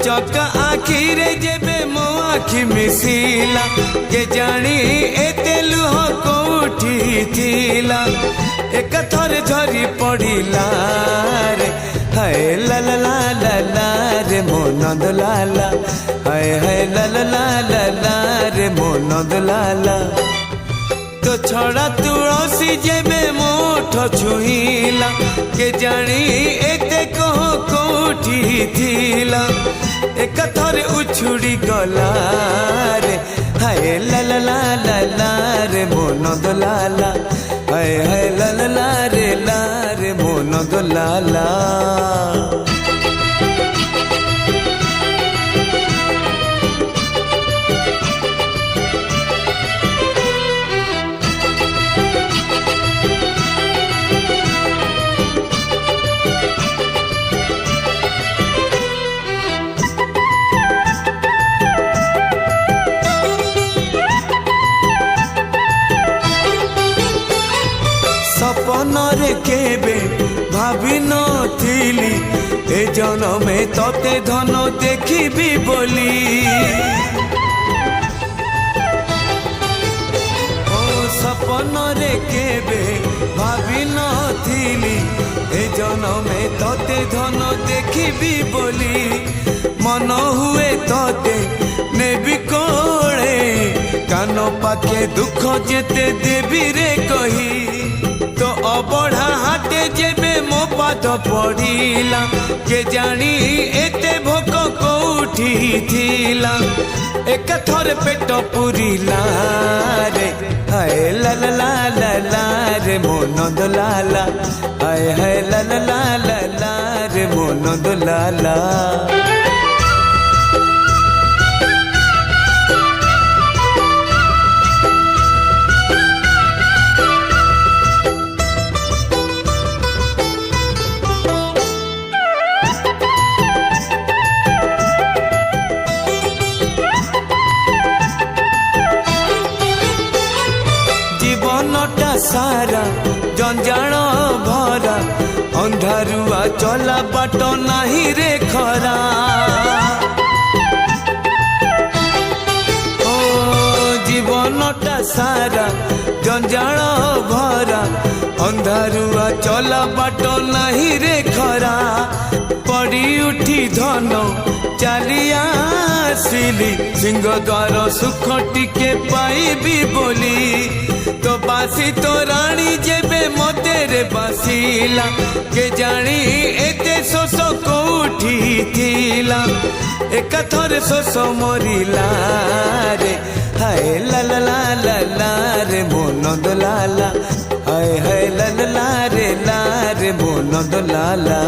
चक आखिरे जेबे मो आखि मिसिला के जानी एते लुह कोठी थिला एक थरे झरी पड़िला रे हाय ला ला ला ला ला रे मो नंद लाला हाय हाय ला ला ला ला ला रे मो नंद लाला तो छड़ा तुलसी जेबे मोठ छुईला के जानी एते कह कोठी थिला एक थरे उछुड़ी गला रे हाय ला ला ला ला ला रे मो नंद लाला हाय हाय ला ला ला रे मो नंद लाला। सपनरे केबे भाभी नथिली ए जनमे तते धन देखिबी बोली ओ सपनरे केबे भाभी नथिली ए जनमे तते धन देखिबी बोली मन हुए तते नेबी कोड़े कान पाखे दुख जेते देवी रे कही तो अबढ़ा हाटे जेबे मो पाद पड़िला के जानी एते भोक कोठी थिला एक थर पेट पुरिला रे हाय ला ला ला ला ला रे मो नंद लाला हाय हाय ला ला ला ला ला रे मो नंद लाला। सारा जंजाण भरा अंधारुआ चला बाट नहीं रे खरा ओ जीवनटा सारा जंजाण भरा अंधारुआ चला बाट नहीं रे खरा पड़ी उठी धन चलिया आसिली सिंह द्वार सुख टिके पाइबी बोली तो बासी तो रानी जेबे मोते रे बासीला के जानी एते शोष कोठी थिला एक थरे शोष मरिला रे हाय ला ला ला ला ला रे मो नंद लाला हाय हाय ला ला ला रे मो नंद लाला।